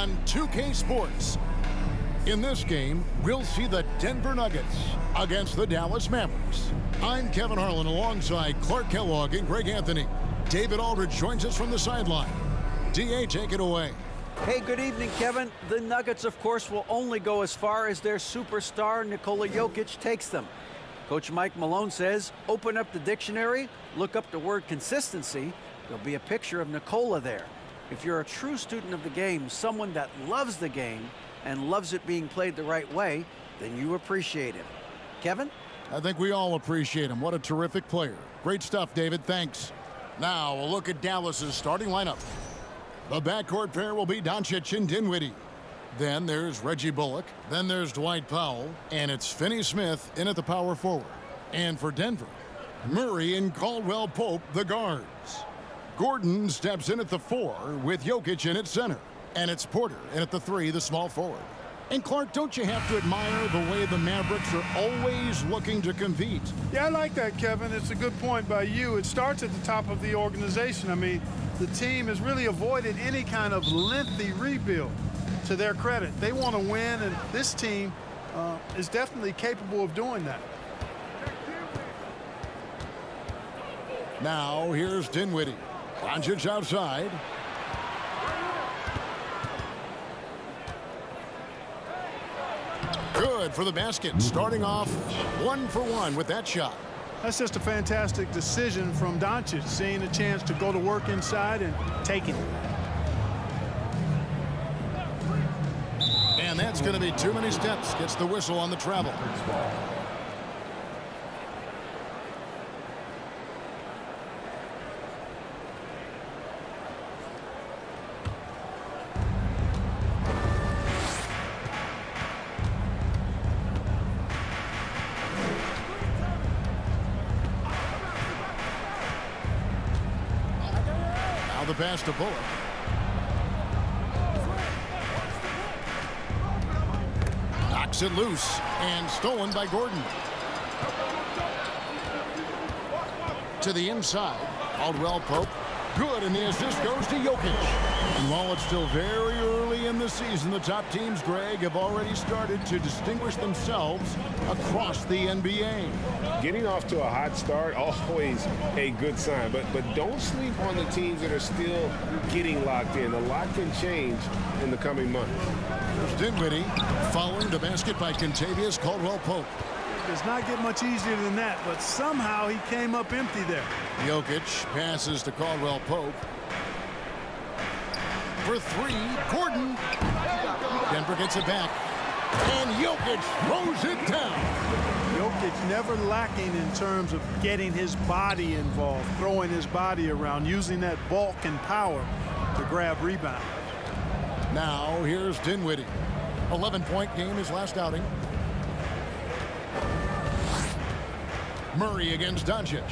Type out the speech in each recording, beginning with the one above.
on 2K Sports. In this game, we'll see the Denver Nuggets against the Dallas Mavericks. I'm Kevin Harlan alongside Clark Kellogg and Greg Anthony. David Aldridge joins us from the sideline. DA, take it away. Hey, good evening, Kevin. The Nuggets, of course, will only go as far as their superstar Nikola Jokic takes them. Coach Mike Malone says, open up the dictionary, look up the word consistency. There'll be a picture of Nikola there. If you're a true student of the game, someone that loves the game and loves it being played the right way, then you appreciate him. Kevin? I think we all appreciate him. What a terrific player. Great stuff, David. Thanks. Now, a look at Dallas's starting lineup. The backcourt pair will be Doncic and Dinwiddie. Then there's Reggie Bullock. Then there's Dwight Powell. And it's Finney-Smith in at the power forward. And for Denver, Murray and Caldwell Pope, the guards. Gordon steps in at the 4 with Jokic in at center. And it's Porter in at the 3, the small forward. And Clark, don't you have to admire the way the Mavericks are always looking to compete? Yeah, I like that, Kevin. It's a good point by you. It starts at the top of the organization. I mean, the team has really avoided any kind of lengthy rebuild. To their credit, they want to win, and this team is definitely capable of doing that. Now, here's Dinwiddie. Doncic outside. Good for the basket. Starting off 1 for 1 with that shot. That's just a fantastic decision from Doncic, seeing a chance to go to work inside and taking it. And that's going to be too many steps. Gets the whistle on the travel. Now the pass to Bullock. Knocks it loose and stolen by Gordon. To the inside, Caldwell Pope. Good, and the assist goes to Jokic. And while it's still very early in the season, the top teams, Greg, have already started to distinguish themselves across the NBA. Getting off to a hot start, always a good sign. But don't sleep on the teams that are still getting locked in. A lot can change in the coming months. There's Dinwiddie following the basket by Kentavious Caldwell-Pope. It does not get much easier than that, but somehow he came up empty there. Jokic passes to Caldwell-Pope. For 3, Gordon. Denver gets it back. And Jokic throws it down. Jokic never lacking in terms of getting his body involved, throwing his body around, using that bulk and power to grab rebounds. Now here's Dinwiddie. 11-point game his last outing. Murray against Doncic.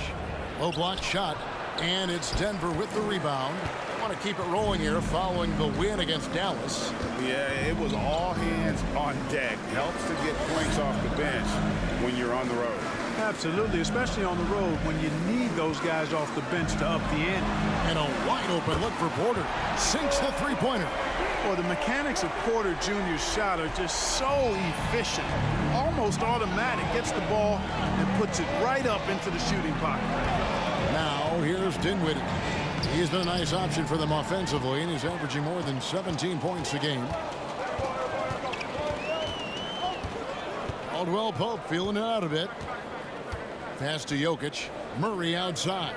Low block shot, and it's Denver with the rebound. Want to keep it rolling here following the win against Dallas. Yeah, it was all hands on deck. Helps to get points off the bench when you're on the road. Absolutely, especially on the road when you need those guys off the bench to up the ante. And a wide open look for Porter. Sinks the three-pointer. Well, the mechanics of Porter Jr.'s shot are just so efficient. Almost automatic. Gets the ball and puts it right up into the shooting pocket. Now here's Dinwiddie. He's been a nice option for them offensively, and he's averaging more than 17 points a game. Caldwell Pope feeling it out a bit. Pass to Jokic. Murray outside.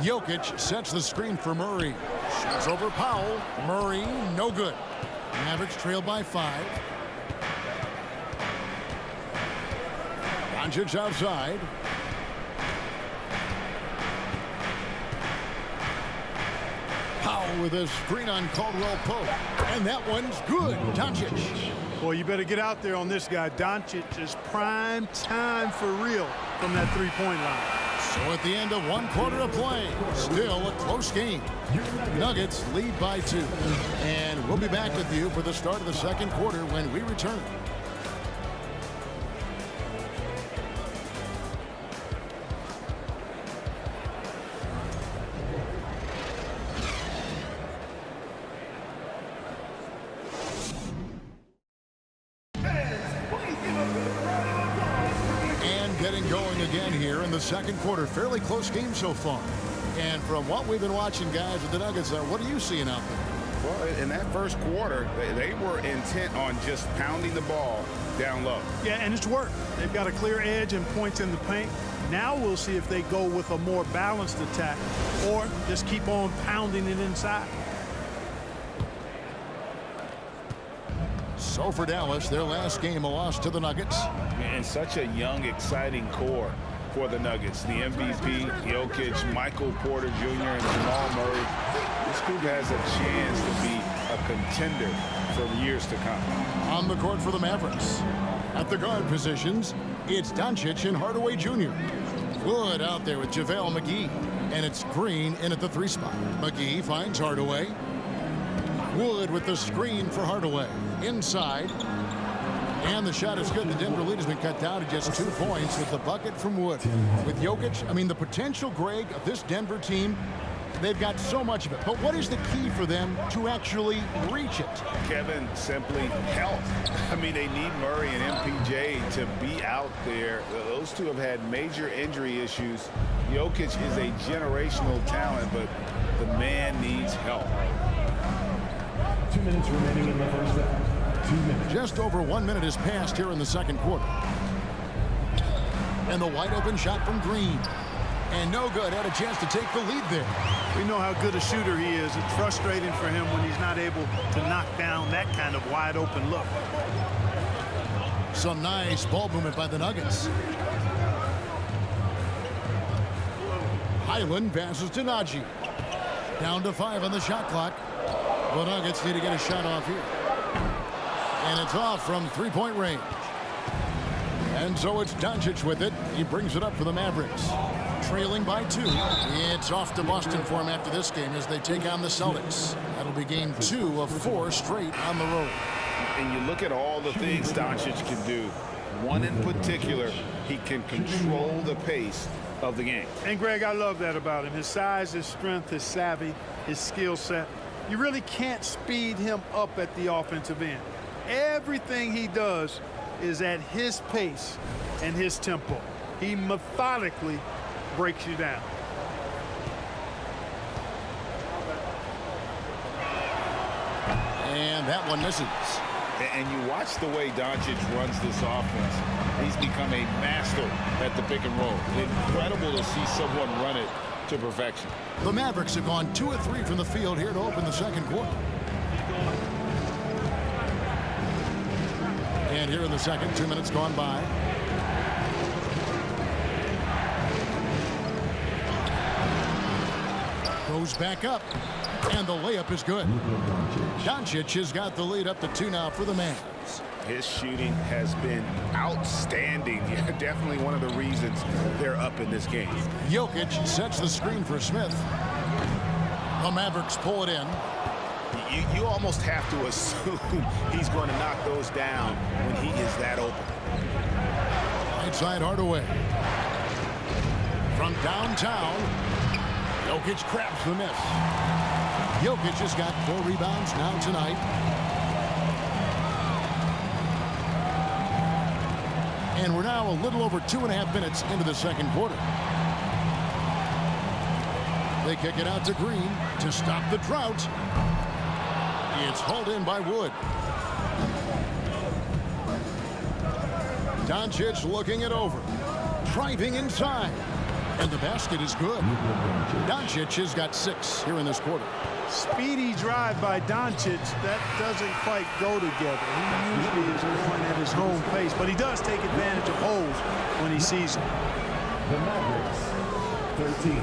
Jokic sets the screen for Murray. Shoots over Powell. Murray, no good. Mavericks trail by 5. Doncic outside. Powell with a screen on Caldwell Pope. And that one's good. Doncic. Well, you better get out there on this guy. Doncic is prime time for real from that three-point line. So at the end of 1 quarter of play, still a close game. Nuggets lead by 2. And we'll be back with you for the start of the second quarter when we return. here in the second quarter. Fairly close game so far. And from what we've been watching, guys, with the Nuggets, what are you seeing out there? Well, in that first quarter, they were intent on just pounding the ball down low. Yeah, and it's worked. They've got a clear edge and points in the paint. Now we'll see if they go with a more balanced attack or just keep on pounding it inside. So for Dallas, their last game, a loss to the Nuggets. And such a young, exciting core for the Nuggets. The MVP, Jokic, Michael Porter Jr., and Jamal Murray. This group has a chance to be a contender for years to come. On the court for the Mavericks. At the guard positions, it's Doncic and Hardaway Jr. Wood out there with JaVale McGee. And it's Green in at the 3 spot. McGee finds Hardaway. Wood with the screen for Hardaway. Inside. And the shot is good. The Denver lead has been cut down to just 2 points with the bucket from Wood. With Jokic, I mean, the potential, Greg, of this Denver team, they've got so much of it. But what is the key for them to actually reach it? Kevin, simply health. I mean, they need Murray and MPJ to be out there. Those two have had major injury issues. Jokic is a generational talent, but the man needs help. 2 minutes remaining in the first half. 2 minutes. Just over 1 minute has passed here in the second quarter. And the wide open shot from Green. And no good. Had a chance to take the lead there. We know how good a shooter he is. It's frustrating for him when he's not able to knock down that kind of wide open look. Some nice ball movement by the Nuggets. Highland passes to Najee. Down to 5 on the shot clock. The Nuggets need to get a shot off here. And it's off from 3-point range. And so it's Doncic with it. He brings it up for the Mavericks. Trailing by 2. It's off to Boston for him after this game as they take on the Celtics. That'll be game 2 of 4 straight on the road. And you look at all the things Doncic can do. One in particular, he can control the pace of the game. And, Greg, I love that about him. His size, his strength, his savvy, his skill set. You really can't speed him up at the offensive end. Everything he does is at his pace and his tempo. He methodically breaks you down. And that one misses. And you watch the way Doncic runs this offense. He's become a master at the pick and roll. Incredible to see someone run it to perfection. The Mavericks have gone 2 of 3 from the field here to open the second quarter. And here in the second, 2 minutes gone by. Goes back up. And the layup is good. Doncic has got the lead up to 2 now for the Mavs. His shooting has been outstanding. Definitely one of the reasons they're up in this game. Jokic sets the screen for Smith. The Mavericks pull it in. You almost have to assume he's going to knock those down when he is that open. Right side Hardaway. From downtown, Jokic crabs the miss. Jokic has got 4 rebounds now tonight. And we're now a little over 2.5 minutes into the second quarter. They kick it out to Green to stop the drought. It's hauled in by Wood. Doncic looking it over. Driving inside. And the basket is good. Doncic has got 6 here in this quarter. Speedy drive by Doncic. That doesn't quite go together. He usually is going at his own pace, but he does take advantage of holes when he sees them. The Mavericks, 13.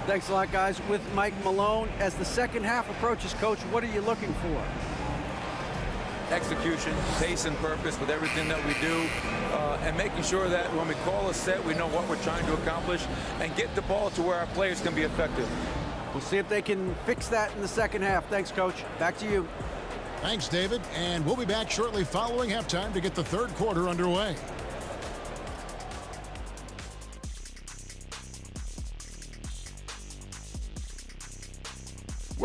Thanks a lot, guys. With Mike Malone, as the second half approaches, Coach, what are you looking for? Execution, pace and purpose with everything that we do, and making sure that when we call a set, we know what we're trying to accomplish and get the ball to where our players can be effective. We'll see if they can fix that in the second half. Thanks, Coach. Back to you. Thanks, David. And we'll be back shortly following halftime to get the third quarter underway.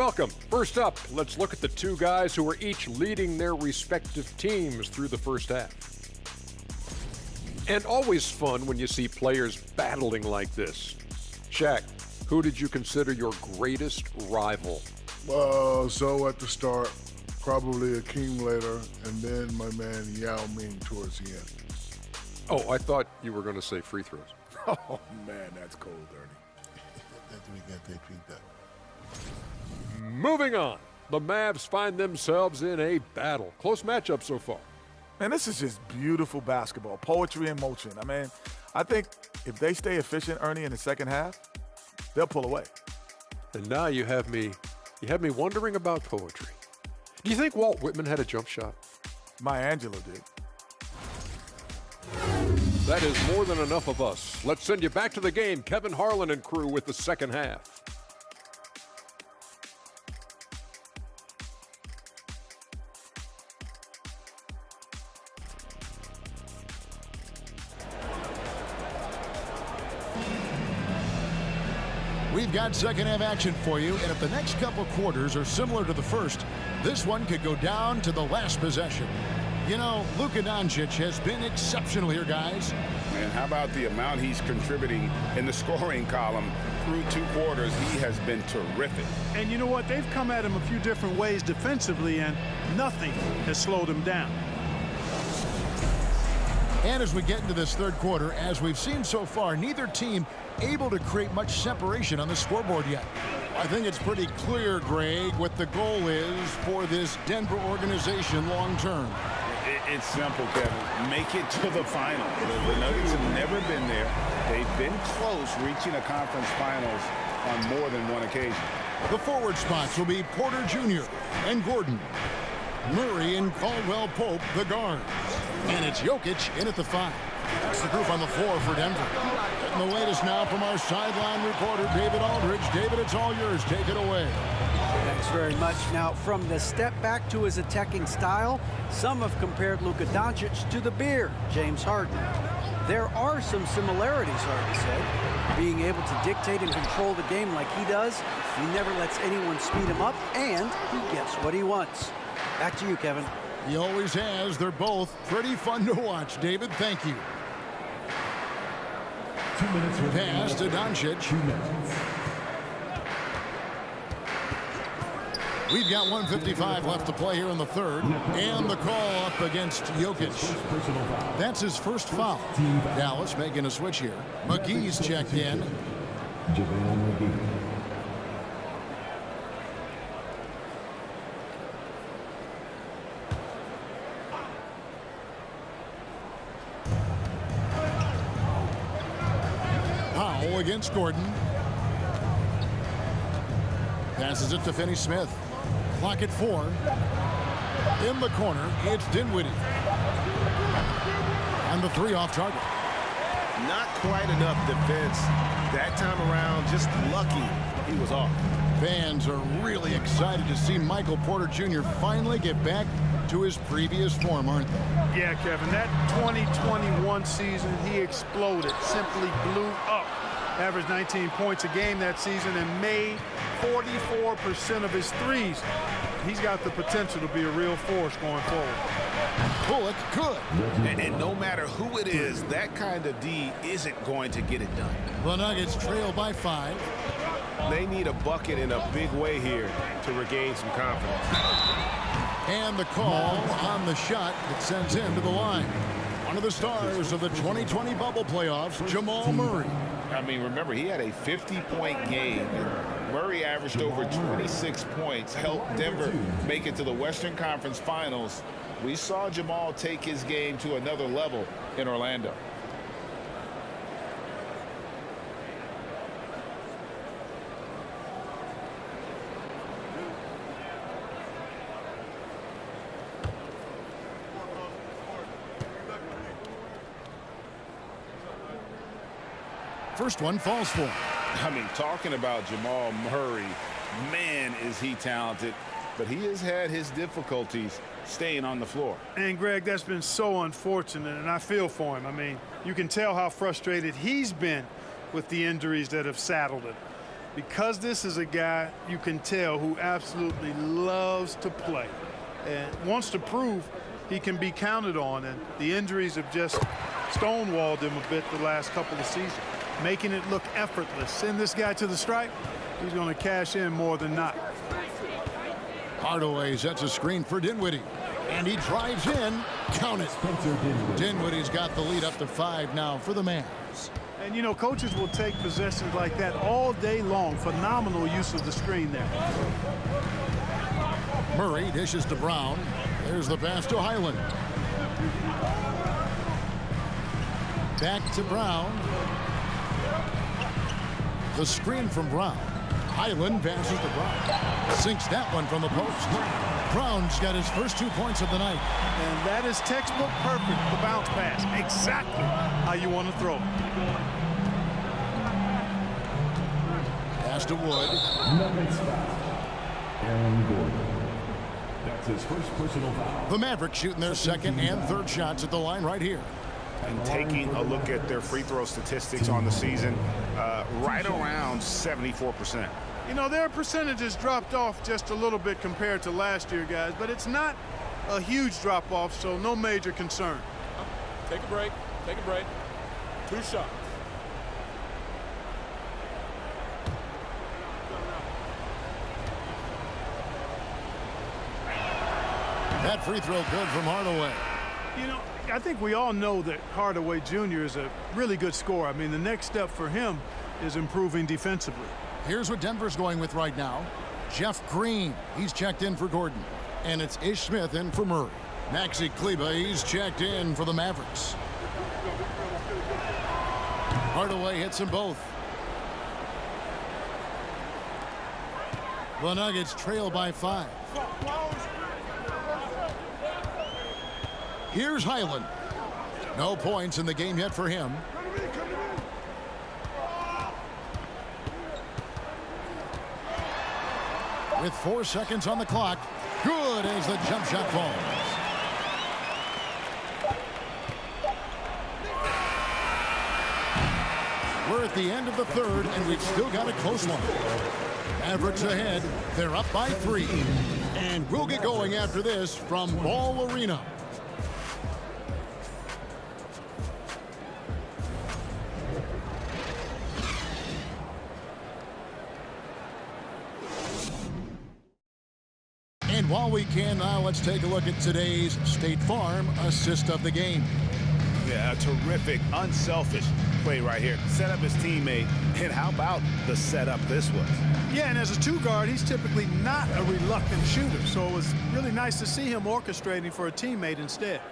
Welcome. First up, let's look at the two guys who are each leading their respective teams through the first half. And always fun when you see players battling like this. Shaq, who did you consider your greatest rival? So at the start, probably Akeem later, and then my man Yao Ming towards the end. Oh, I thought you were going to say free throws. Oh, man, that's cold, Ernie. They treat that. Moving on, the Mavs find themselves in a battle. Close matchup so far. Man, this is just beautiful basketball, poetry in motion. I mean, I think if they stay efficient, Ernie, in the second half, they'll pull away. And now you have me wondering about poetry. Do you think Walt Whitman had a jump shot? Maya Angelou did. That is more than enough of us. Let's send you back to the game. Kevin Harlan and crew with the second half. We've got second half action for you, and if the next couple quarters are similar to the first, this one could go down to the last possession. You know, Luka Doncic has been exceptional here, guys. And how about the amount he's contributing in the scoring column through 2 quarters? He has been terrific. And you know what? They've come at him a few different ways defensively, and nothing has slowed him down. And as we get into this third quarter, as we've seen so far, neither team able to create much separation on the scoreboard yet. I think it's pretty clear, Greg, what the goal is for this Denver organization long term. It's simple, Kevin. Make it to the final. The Nuggets have never been there. They've been close reaching a conference finals on more than one occasion. The forward spots will be Porter Jr. and Gordon. Murray and Caldwell-Pope, the guards. And it's Jokic in at the 5. That's the group on the floor for Denver. And the latest now from our sideline reporter, David Aldridge. David, it's all yours. Take it away. Thanks very much. Now, from the step back to his attacking style, some have compared Luka Doncic to the Bear, James Harden. There are some similarities, Harden said. Being able to dictate and control the game like he does, he never lets anyone speed him up, and he gets what he wants. Back to you, Kevin. He always has. They're both pretty fun to watch, David. Thank you. 2 minutes. Pass to Doncic. 2 minutes. We've got 1:55 left to play here in the third. And the call up against Jokic. That's his first foul. Dallas making a switch here. McGee's checked in. JaVale McGee. Powell against Gordon. Passes it to Finney-Smith. Clock at 4. In the corner, it's Dinwiddie. And the 3 off target. Not quite enough defense that time around. Just lucky he was off. Fans are really excited to see Michael Porter Jr. finally get back to his previous form, aren't they? Yeah, Kevin, that 2021 season, he exploded, simply blew up. Averaged 19 points a game that season and made 44% of his threes. He's got the potential to be a real force going forward. Bullock good. And no matter who it is, that kind of D isn't going to get it done. The Nuggets trail by 5. They need a bucket in a big way here to regain some confidence. And the call on the shot that sends him to the line. One of the stars of the 2020 bubble playoffs, Jamal Murray. I mean, remember, he had a 50-point game. Murray averaged over 26 points, helped Denver make it to the Western Conference Finals. We saw Jamal take his game to another level in Orlando. First one falls for him. I mean, talking about Jamal Murray, man, is he talented. But he has had his difficulties staying on the floor. And, Greg, that's been so unfortunate, and I feel for him. I mean, you can tell how frustrated he's been with the injuries that have saddled him. because this is a guy you can tell who absolutely loves to play and wants to prove he can be counted on, and the injuries have just stonewalled him a bit the last couple of seasons, making it look effortless. Send this guy to the stripe, he's going to cash in more than not. Hardaway sets a screen for Dinwiddie, and he drives in. Count it. Dinwiddie's got the lead up to 5 now for the Mavs. And, you know, coaches will take possessions like that all day long. Phenomenal use of the screen there. Murray dishes to Brown. There's the pass to Highland. Back to Brown. The screen from Brown. Highland passes to Brown. Sinks that one from the post. Brown's got his first 2 points of the night. And that is textbook perfect, the bounce pass. Exactly how you want to throw it. Pass to Wood. Nuggets foul. Aaron Gordon. That's his first personal foul. The Mavericks shooting their second and third shots at the line right here. And taking a look at their free throw statistics on the season, right around 74%. You know, their percentages dropped off just a little bit compared to last year, guys, but it's not a huge drop-off, so no major concern. Take a break. Take a break. 2 shots. That free throw good from Hardaway. You know, I think we all know that Hardaway Jr. is a really good scorer. I mean, the next step for him is improving defensively. Here's what Denver's going with right now. Jeff Green, he's checked in for Gordon. And it's Ish Smith in for Murray. Maxi Kleber, he's checked in for the Mavericks. Hardaway hits them both. The Nuggets trail by 5. Here's Highland. No points in the game yet for him. With 4 seconds on the clock. Good as the jump shot falls. We're at the end of the third, and we've still got a close one. Mavericks ahead. They're up by 3. And we'll get going after this from Ball Arena. And while we can now, let's take a look at today's State Farm assist of the game. Yeah, a terrific, unselfish play right here. Set up his teammate, and how about the setup this was? Yeah, and as a 2 guard, he's typically not a reluctant shooter, so it was really nice to see him orchestrating for a teammate instead.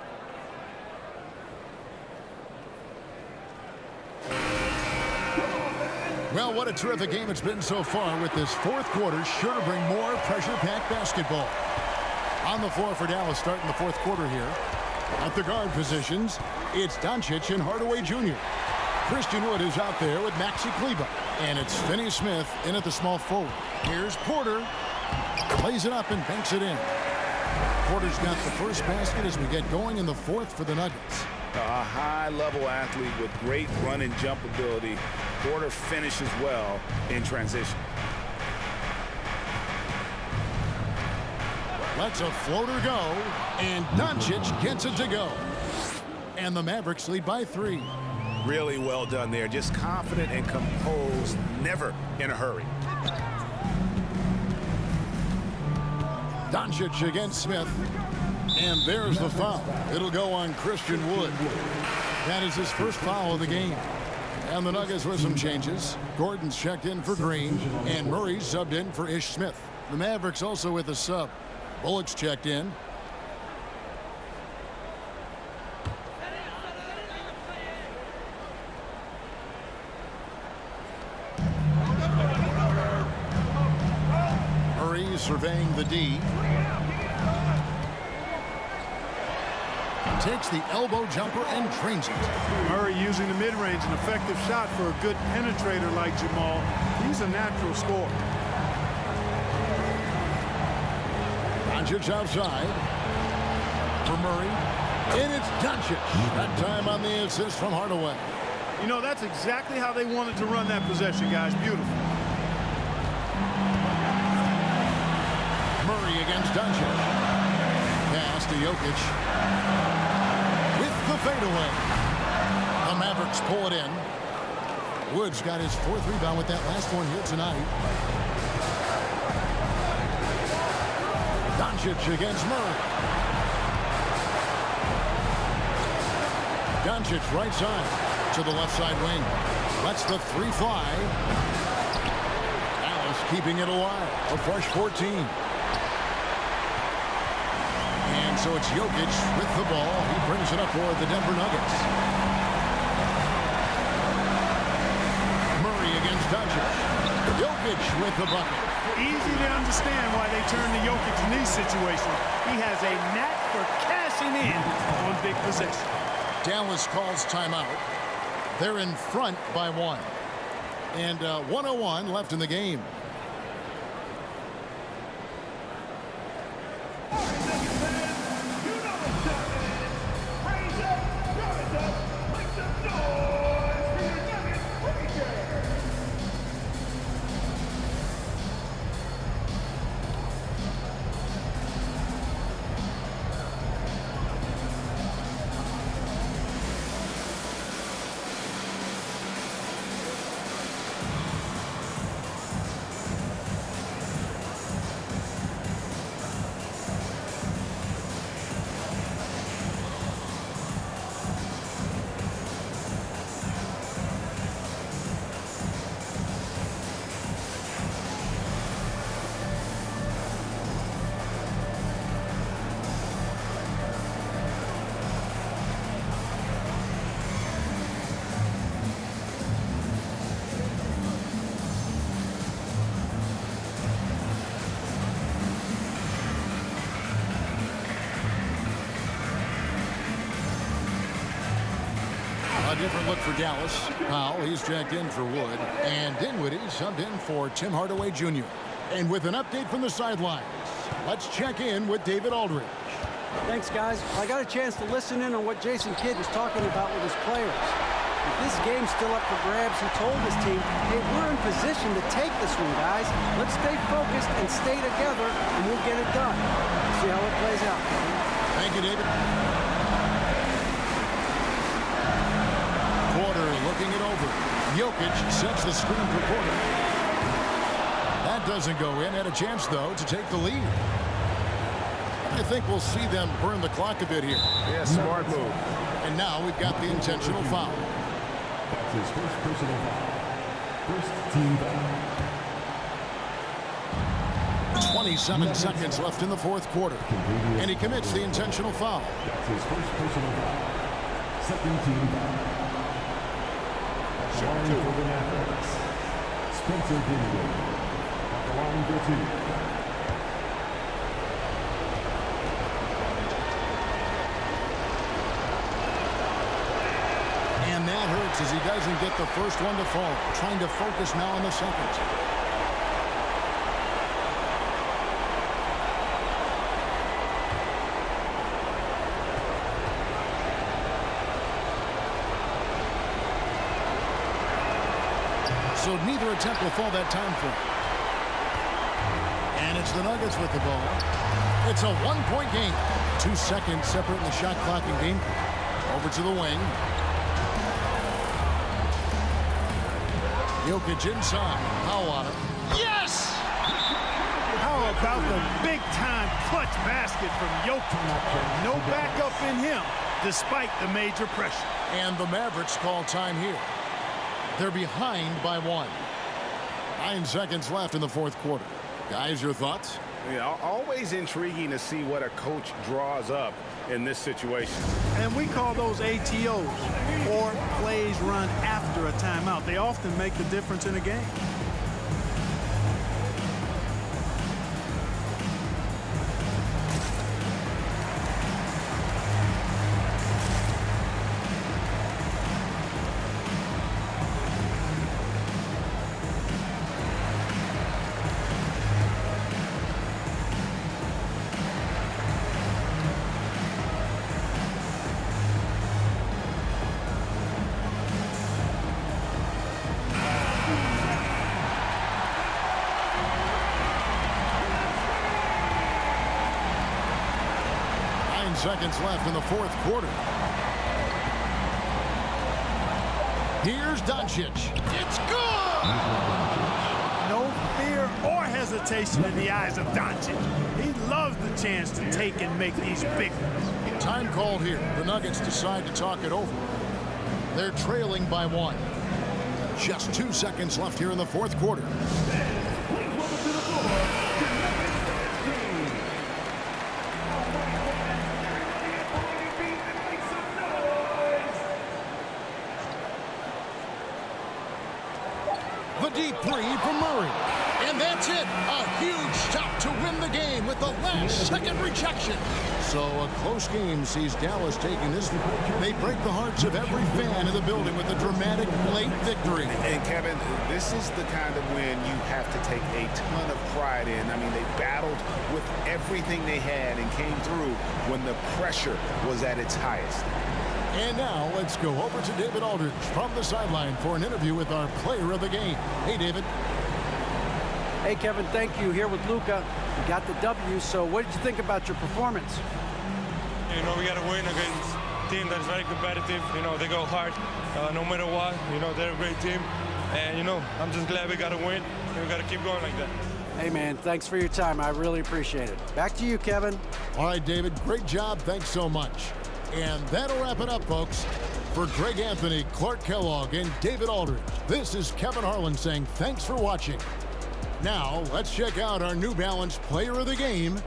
Well, what a terrific game it's been so far, with this 4th quarter sure to bring more pressure-packed basketball. On the floor for Dallas starting the 4th quarter here. At the guard positions, it's Doncic and Hardaway Jr. Christian Wood is out there with Maxi Kleber. And it's Finney Smith in at the small forward. Here's Porter. Plays it up and banks it in. Porter's got the first basket as we get going in the 4th for the Nuggets. A high-level athlete with great run and jump ability. Porter finishes well in transition. Lets a floater go, and Doncic gets it to go. And the Mavericks lead by 3. Really well done there. Just confident and composed, never in a hurry. Doncic against Smith. And there's the foul. It'll go on Christian Wood. That is his first foul of the game. And the Nuggets with some changes. Gordon's checked in for Green, and Murray's subbed in for Ish Smith. The Mavericks also with a sub. Bullock's checked in. Murray surveying the D. Takes the elbow jumper and drains it. Murray using the mid-range, an effective shot for a good penetrator like Jamal. He's a natural scorer. Doncic outside for Murray. And it's Doncic. That time on the assist from Hardaway. You know, that's exactly how they wanted to run that possession, guys. Beautiful. Murray against Doncic. Pass to Jokic. With the fadeaway. The Mavericks pull it in. Woods got his 4th rebound with that last one here tonight. Doncic against Murray. Doncic right side to the left side wing. Lets the 3 fly. Dallas keeping it alive. A fresh 14. And so it's Jokic with the ball. He brings it up for the Denver Nuggets. Murray against Doncic. Jokic with the bucket. Easy to understand why they turn to Jokic in these situations. He has a knack for cashing in on big possessions. Dallas calls timeout. They're in front by 1. And 1:01 left in the game. A different look for Dallas. Powell, he's checked in for Wood. And Dinwiddie subbed in for Tim Hardaway Jr. And with an update from the sidelines, let's check in with David Aldridge. Thanks, guys. I got a chance to listen in on what Jason Kidd was talking about with his players. With this game's still up for grabs, he told his team, hey, we're in position to take this one, guys. Let's stay focused and stay together, and we'll get it done. See how it plays out. Thank you, David. Porter looking it over. Jokic sets the screen for Porter. That doesn't go in. Had a chance, though, to take the lead. I think we'll see them burn the clock a bit here. Yeah, smart move. And now we've got the intentional foul. That's his first personal foul. First team foul. 27 seconds left in the 4th quarter. And he commits the intentional foul. That's his first personal foul. Second team foul. Line for the Mavericks. Spencer Dinwiddie. At the line for 2. And that hurts as he doesn't get the first one to fall. Trying to focus now on the second. So neither attempt will fall that time for him. And it's the Nuggets with the ball. It's a 1-point game. 2 seconds separating the shot clock and game clock. Over to the wing. Jokic inside. Powell on him. Yes! How about the big-time clutch basket from Jokic? No backup in him, despite the major pressure. And the Mavericks call time here. They're behind by 1. 9 seconds left in the 4th quarter. Guys, your thoughts? Yeah, always intriguing to see what a coach draws up in this situation. And we call those ATOs, or plays run after a timeout. They often make the difference in a game. seconds left in the fourth quarter. Here's Doncic. It's good! No fear or hesitation in the eyes of Doncic. He loves the chance to take and make these big ones. Time called here. The Nuggets decide to talk it over. They're trailing by 1. Just 2 seconds left here in the fourth quarter. The deep three from Murray. And that's it. A huge stop to win the game with the last-second rejection. So a close game sees Dallas taking this. They break the hearts of every fan in the building with a dramatic late victory. And Kevin, this is the kind of win you have to take a ton of pride in. I mean, they battled with everything they had and came through when the pressure was at its highest. And now let's go over to David Aldridge from the sideline for an interview with our player of the game. Hey, David. Hey, Kevin, thank you. Here with Luka. You got the W, so what did you think about your performance? You know, we got to win against a team that's very competitive. You know, they go hard no matter what. You know, they're a great team. And, you know, I'm just glad we got to win, and we got to keep going like that. Hey, man, thanks for your time. I really appreciate it. Back to you, Kevin. All right, David, great job. Thanks so much. And that'll wrap it up, folks. For Greg Anthony, Clark Kellogg, and David Aldridge, this is Kevin Harlan saying thanks for watching. Now, let's check out our New Balance player of the game,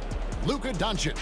Luka Doncic.